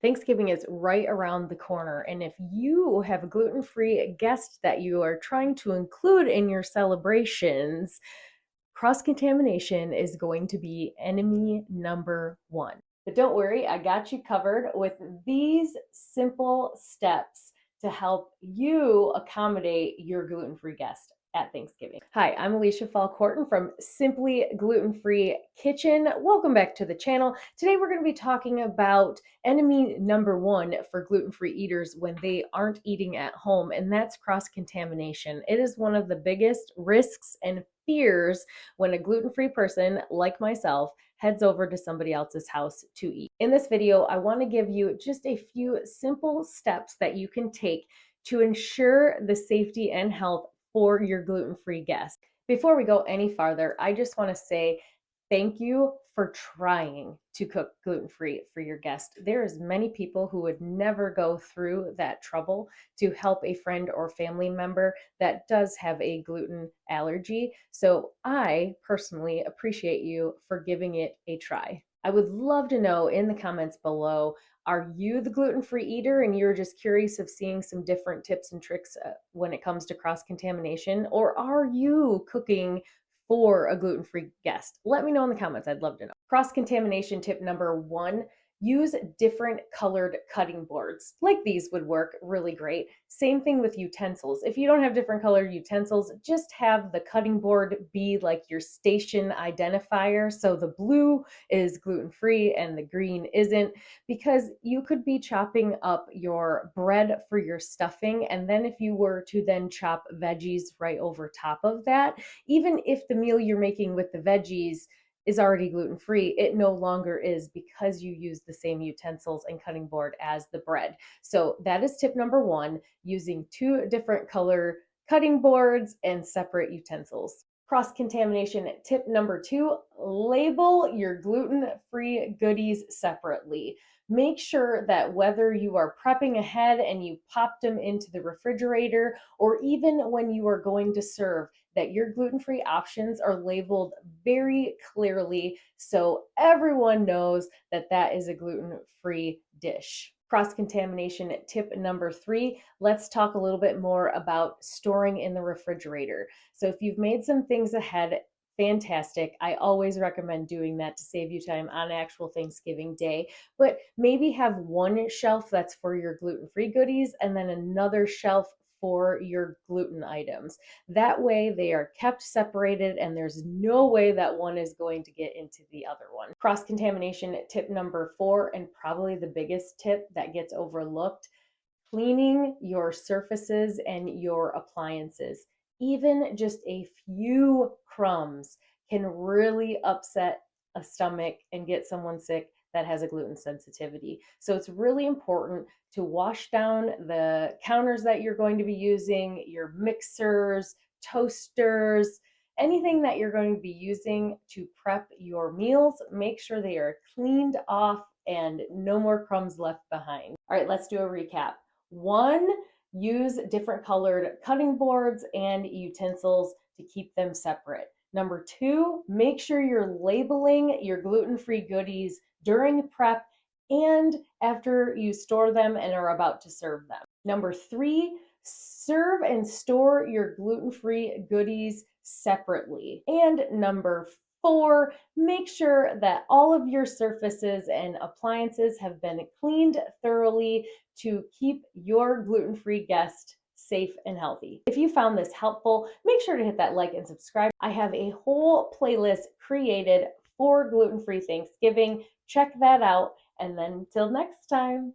Thanksgiving is right around the corner, and if you have a gluten-free guest that you are trying to include in your celebrations, cross-contamination is going to be enemy number one. But don't worry, I got you covered with these simple steps to help you accommodate your gluten-free guest at Thanksgiving. Hi, I'm Alicia Falk-Horton from Simply Gluten-Free Kitchen. Welcome back to the channel. Today we're going to be talking about enemy number one for gluten-free eaters when they aren't eating at home, and that's cross-contamination. It is one of the biggest risks and fears when a gluten-free person like myself heads over to somebody else's house to eat. In this video, I want to give you just a few simple steps that you can take to ensure the safety and health for your gluten-free guests. Before we go any farther, I just want to say thank you for trying to cook gluten-free for your guest. There's many people who would never go through that trouble to help a friend or family member that does have a gluten allergy. So I personally appreciate you for giving it a try. I would love to know in the comments below, are you the gluten-free eater and you're just curious of seeing some different tips and tricks when it comes to cross-contamination? Or are you cooking for a gluten-free guest? Let me know in the comments. I'd love to know. Cross-contamination tip number one, use different colored cutting boards. Like these would work really great. Same thing with utensils. If you don't have different colored utensils, just have the cutting board be like your station identifier. So the blue is gluten-free and the green isn't, because you could be chopping up your bread for your stuffing, and then if you were to then chop veggies right over top of that, even if the meal you're making with the veggies is already gluten-free, it no longer is because you use the same utensils and cutting board as the bread. So that is tip number one, using two different color cutting boards and separate utensils. Cross-contamination tip number two, label your gluten-free goodies separately. Make sure that whether you are prepping ahead and you popped them into the refrigerator, or even when you are going to serve, that your gluten-free options are labeled very clearly so everyone knows that that is a gluten-free dish. Cross-contamination tip number three, let's talk a little bit more about storing in the refrigerator. So if you've made some things ahead, fantastic. I always recommend doing that to save you time on actual Thanksgiving Day. But maybe have one shelf that's for your gluten-free goodies and then another shelf for your gluten items. That way they are kept separated and there's no way that one is going to get into the other one. Cross-contamination tip number four, and probably the biggest tip that gets overlooked, cleaning your surfaces and your appliances. Even just a few crumbs can really upset a stomach and get someone sick that has a gluten sensitivity. So it's really important to wash down the counters that you're going to be using, your mixers, toasters, anything that you're going to be using to prep your meals. Make sure they are cleaned off and no more crumbs left behind. All right, let's do a recap. One, use different colored cutting boards and utensils to keep them separate. Number two, make sure you're labeling your gluten-free goodies during prep and after you store them and are about to serve them. Number three, serve and store your gluten-free goodies separately. And number four, make sure that all of your surfaces and appliances have been cleaned thoroughly to keep your gluten-free guest safe and healthy. If you found this helpful, make sure to hit that like and subscribe. I have a whole playlist created for gluten-free Thanksgiving. Check that out. And then till next time.